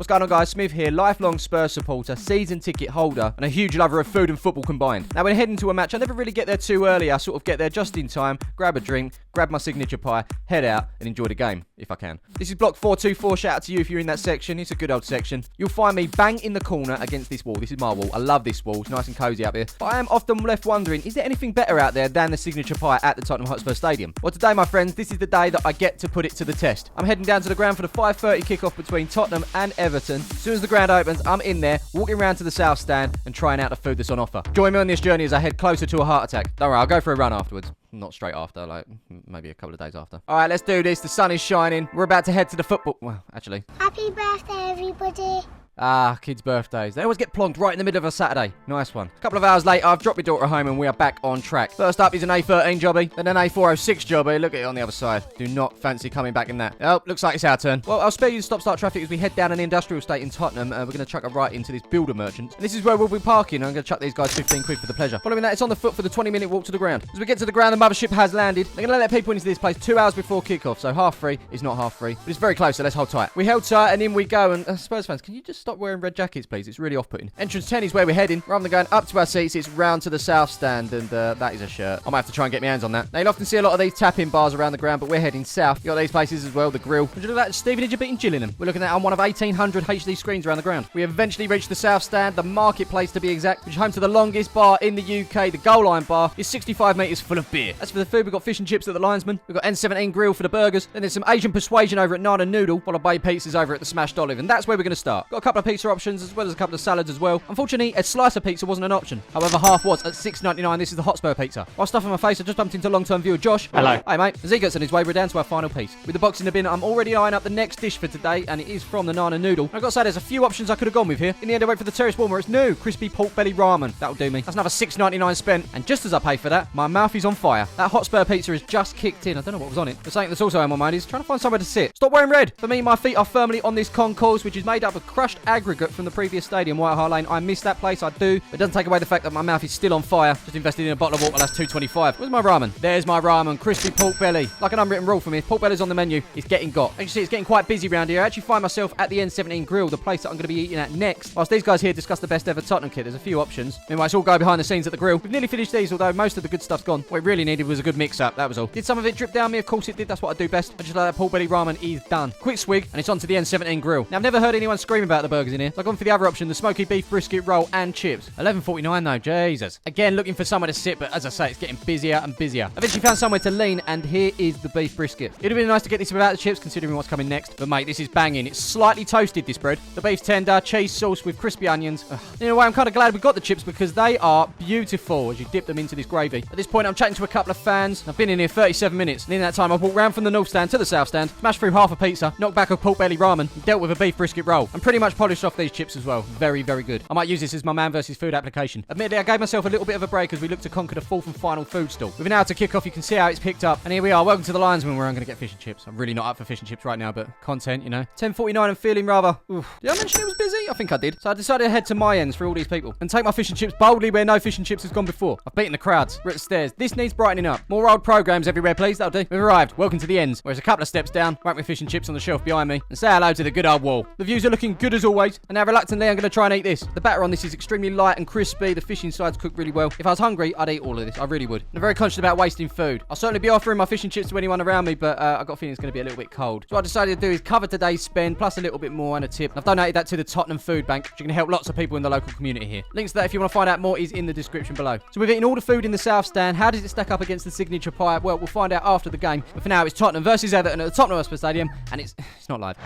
What's going on, guys? Smiv here, lifelong Spurs supporter, season ticket holder, and a huge lover of food and football combined. Now, when heading to a match, I never really get there too early. I sort of get there just in time, grab a drink, grab my signature pie, head out, and enjoy the game, if I can. This is block 424. Shout out to you if you're in that section. It's a good old section. You'll find me bang in the corner against this wall. This is my wall. I love this wall. It's nice and cozy up here. But I am often left wondering, is there anything better out there than the signature pie at the Tottenham Hotspur Stadium? Well, today, my friends, this is the day that I get to put it to the test. I'm heading down to the ground for the 5:30 kickoff between Tottenham and Everton. As soon as the ground opens, I'm in there, walking around to the south stand and trying out the food that's on offer. Join me on this journey as I head closer to a heart attack. Don't worry, I'll go for a run afterwards. Not straight after, like maybe a couple of days after. All right, let's do this. The sun is shining. We're about to head to the football. Well, actually. Happy birthday, everybody. Ah, kids' birthdays. They always get plonked right in the middle of a Saturday. Nice one. A couple of hours later, I've dropped my daughter home and we are back on track. First up is an A13 jobby, then an A406 jobby. Look at it on the other side. Do not fancy coming back in that. Oh, looks like it's our turn. Well, I'll spare you the stop-start traffic as we head down an industrial estate in Tottenham. We're going to chuck a right into this builder merchant. And this is where we'll be parking. I'm going to chuck these guys 15 quid for the pleasure. Following that, it's on the foot for the 20-minute walk to the ground. As we get to the ground, the mothership has landed. They're going to let people into this place 2 hours before kickoff, so half free is not half free. But it's very close, so let's hold tight. We held tight and in we go. And Spurs fans, can you just stop wearing red jackets, please? It's really off-putting. Entrance 10 is where we're heading. Rather than going up to our seats, it's round to the south stand, and that is a shirt. I might have to try and get my hands on that. Now, you'll often see a lot of these tap-in bars around the ground, but we're heading south. You got these places as well, the grill. Would you look at Stevenage a bit in Gillingham? We're looking at on one of 1,800 HD screens around the ground. We have eventually reached the south stand, the marketplace to be exact, which is home to the longest bar in the UK. The goal line bar is 65 metres full of beer. As for the food, we've got fish and chips at the Linesman. We've got N17 grill for the burgers. Then there's some Asian persuasion over at Nana Noodle, followed by pizzas over at the Smashed Olive, and that's where we're going to start. Got a couple of pizza options as well as a couple of salads as well. Unfortunately, a slice of pizza wasn't an option. However, half was at $6.99. This is the Hotspur pizza. While stuffing my face, I just bumped into long-term viewer Josh. Hello. Hey, mate. As he gets on his way, we're down to our final piece. With the box in the bin, I'm already eyeing up the next dish for today, and it is from the Nana Noodle. I've got to say, there's a few options I could have gone with here. In the end, I went for the terrace warmer. It's new. Crispy pork belly ramen. That'll do me. That's another $6.99 spent. And just as I pay for that, my mouth is on fire. That Hotspur pizza has just kicked in. I don't know what was on it. But something that's also on my mind is trying to find somewhere to sit. Stop wearing red. For me, my feet are firmly on this concourse, which is made up of crushed aggregate from the previous stadium, White Hart Lane. I miss that place. I do. But it doesn't take away the fact that my mouth is still on fire. Just invested in a bottle of water. That's $2.25. Where's my ramen? There's my ramen. Crispy pork belly. Like an unwritten rule for me. If pork belly's on the menu, it's getting got. As you see, it's getting quite busy around here. I actually find myself at the N17 grill, the place that I'm going to be eating at next. Whilst these guys here discuss the best ever Tottenham kit, there's a few options. Meanwhile, it's all go behind the scenes at the grill. We've nearly finished these, although most of the good stuff's gone. What we really needed was a good mix-up. That was all. Did some of it drip down me? Of course it did. That's what I do best. I just like that pork belly ramen is done. Quick swig, and it's on to the N17 grill. Now, I've never heard anyone scream about the burgers in here. So I've gone for the other option, the smoky beef brisket roll and chips. $11.49 though, Jesus. Again, looking for somewhere to sit, but as I say, it's getting busier and busier. I've eventually found somewhere to lean, and here is the beef brisket. It'd have been nice to get this without the chips, considering what's coming next. But mate, this is banging. It's slightly toasted, this bread. The beef's tender, cheese sauce with crispy onions. In a way, I'm kind of glad we got the chips because they are beautiful as you dip them into this gravy. At this point, I'm chatting to a couple of fans. I've been in here 37 minutes, and in that time, I've walked round from the north stand to the south stand, smashed through half a pizza, knocked back a pork belly ramen, and dealt with a beef brisket roll. And pretty much polished off these chips as well. Very, very good. I might use this as my man versus food application. Admittedly, I gave myself a little bit of a break as we look to conquer the fourth and final food stall. With an hour to kick off, you can see how it's picked up. And here we are. Welcome to the Linesman, where I'm going to get fish and chips. I'm really not up for fish and chips right now, but content, you know. 10:49 and feeling rather... Oof. Did I mention it was busy? I think I did. So I decided to head to my ends for all these people and take my fish and chips boldly where no fish and chips has gone before. I've beaten the crowds. We're at the stairs. This needs brightening up. More old programs everywhere, please. That'll do. We've arrived. Welcome to the ends. Whereas a couple of steps down, whack my fish and chips on the shelf behind me and say hello to the good old wall. The views are looking good as always. And now reluctantly, I'm going to try and eat this. The batter on this is extremely light and crispy. The fish inside's cooked really well. If I was hungry, I'd eat all of this. I really would. And I'm very conscious about wasting food. I'll certainly be offering my fish and chips to anyone around me, but I've got a feeling it's going to be a little bit cold. So what I decided to do is cover today's spend, plus a little bit more and a tip. And I've donated that to the Tottenham Food Bank, which is going to help lots of people in the local community here. Links to that, if you want to find out more, is in the description below. So we've eaten all the food in the south stand. How does it stack up against the signature pie? Well, we'll find out after the game. But for now, it's Tottenham versus Everton at the Tottenham Hotspur Stadium, and it's not live.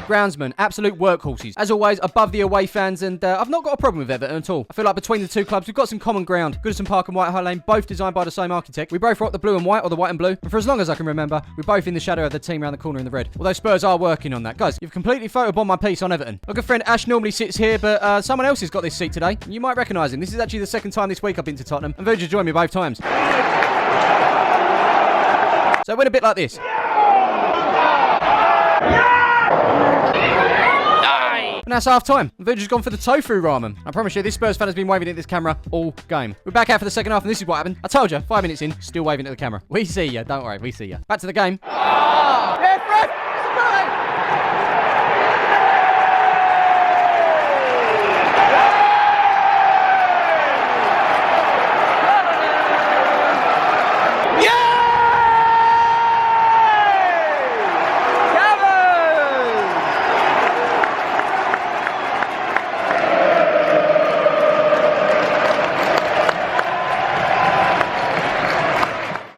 Groundsman, absolute workhorses. As always, above the away fans, and I've not got a problem with Everton at all. I feel like between the two clubs, we've got some common ground. Goodison Park and White Hart Lane, both designed by the same architect. We both rock the blue and white, or the white and blue. And for as long as I can remember, we're both in the shadow of the team around the corner in the red. Although Spurs are working on that. Guys, you've completely photobombed my piece on Everton. My good friend Ash normally sits here, but someone else has got this seat today. You might recognise him. This is actually the second time this week I've been to Tottenham, and Virgil joined me both times. So it went a bit like this. And that's half time. Virgil's gone for the tofu ramen. I promise you, this Spurs fan has been waving at this camera all game. We're back out for the second half, and this is what happened. I told you, 5 minutes in, still waving at the camera. We see ya. Don't worry, we see ya. Back to the game.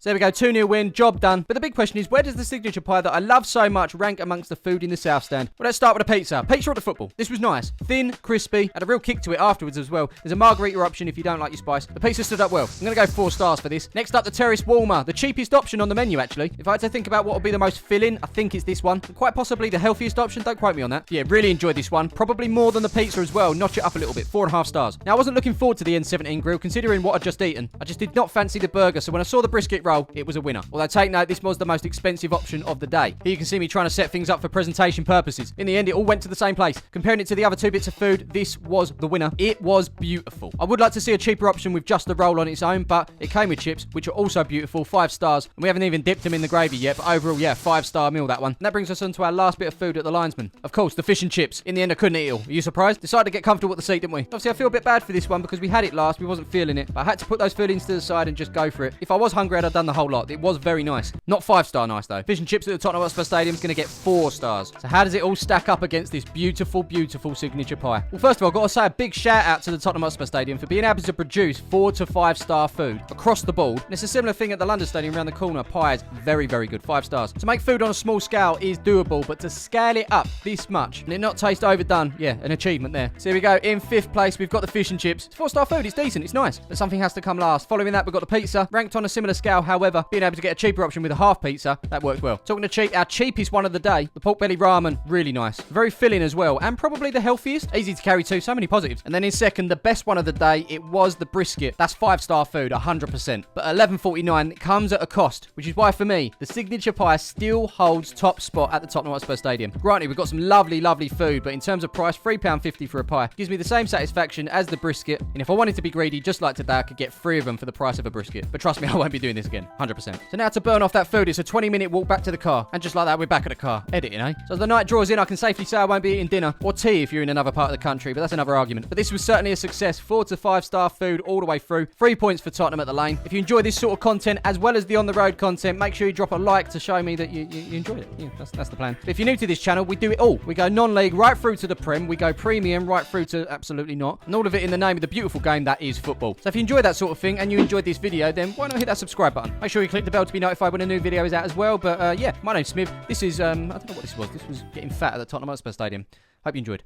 So there we go, 2-0 win, job done. But the big question is, where does the signature pie that I love so much rank amongst the food in the South Stand? Well, let's start with a pizza. Pizza or the football? This was nice. Thin, crispy, had a real kick to it afterwards as well. There's a margarita option if you don't like your spice. The pizza stood up well. I'm going to go 4 stars for this. Next up, the terrace warmer. The cheapest option on the menu, actually. If I had to think about what would be the most filling, I think it's this one. And quite possibly the healthiest option. Don't quote me on that. Yeah, really enjoyed this one. Probably more than the pizza as well. Notch it up a little bit. 4.5 stars. Now, I wasn't looking forward to the N17 grill, considering what I'd just eaten. I just did not fancy the burger, so when I saw the brisket roll, it was a winner. Although, take note, this was the most expensive option of the day. Here you can see me trying to set things up for presentation purposes. In the end, it all went to the same place. Comparing it to the other 2 bits of food, this was the winner. It was beautiful. I would like to see a cheaper option with just the roll on its own, but it came with chips, which are also beautiful. 5 stars. And we haven't even dipped them in the gravy yet, but overall, yeah, 5-star meal, that one. And that brings us on to our last bit of food at the Linesman. Of course, the fish and chips. In the end, I couldn't eat it all. Are you surprised? Decided to get comfortable at the seat, didn't we? Obviously, I feel a bit bad for this one because we had it last. We wasn't feeling it. But I had to put those fillings to the side and just go for it. If I was hungry, I'd have done the whole lot. It was very nice. Not 5-star nice, though. Fish and chips at the Tottenham Hotspur Stadium is going to get 4 stars. So how does it all stack up against this beautiful, beautiful signature pie? Well, first of all, I've got to say a big shout out to the Tottenham Hotspur Stadium for being able to produce 4 to 5-star food across the board. And it's a similar thing at the London Stadium around the corner. Pie is very, very good. 5 stars. To make food on a small scale is doable, but to scale it up this much and it not taste overdone, yeah, an achievement there. So here we go. In 5th place, we've got the fish and chips. It's 4-star food. It's decent. It's nice. But something has to come last. Following that, we've got the pizza. Ranked on a similar scale, however, being able to get a cheaper option with a half pizza, that works well. Talking to cheap, our cheapest one of the day, the pork belly ramen, really nice. Very filling as well, and probably the healthiest. Easy to carry too. So many positives. And then in second, the best one of the day, it was the brisket. That's 5-star food, 100%. But $11.49, it comes at a cost, which is why for me, the signature pie still holds top spot at the Tottenham Hotspur Stadium. Granted, we've got some lovely, lovely food, but in terms of price, £3.50 for a pie gives me the same satisfaction as the brisket. And if I wanted to be greedy, just like today, I could get 3 of them for the price of a brisket. But trust me, I won't be doing this again, 100%. So now to burn off that food, it's a 20-minute walk back to the car. And just like that, we're back at the car. Editing, eh? So as the night draws in, I can safely say I won't be eating dinner or tea if you're in another part of the country, but that's another argument. But this was certainly a success. 4 to 5-star food all the way through. 3 points for Tottenham at the Lane. If you enjoy this sort of content as well as the on-the-road content, make sure you drop a like to show me that you enjoyed it. Yeah, that's the plan. But if you're new to this channel, we do it all. We go non-league right through to the Prem. We go premium right through to absolutely not. And all of it in the name of the beautiful game that is football. So if you enjoy that sort of thing and you enjoyed this video, then why not hit that subscribe button? Make sure you click the bell to be notified when a new video is out as well. But yeah, my name's Smiv. This is, I don't know what this was. This was getting fat at the Tottenham Hotspur Stadium. Hope you enjoyed.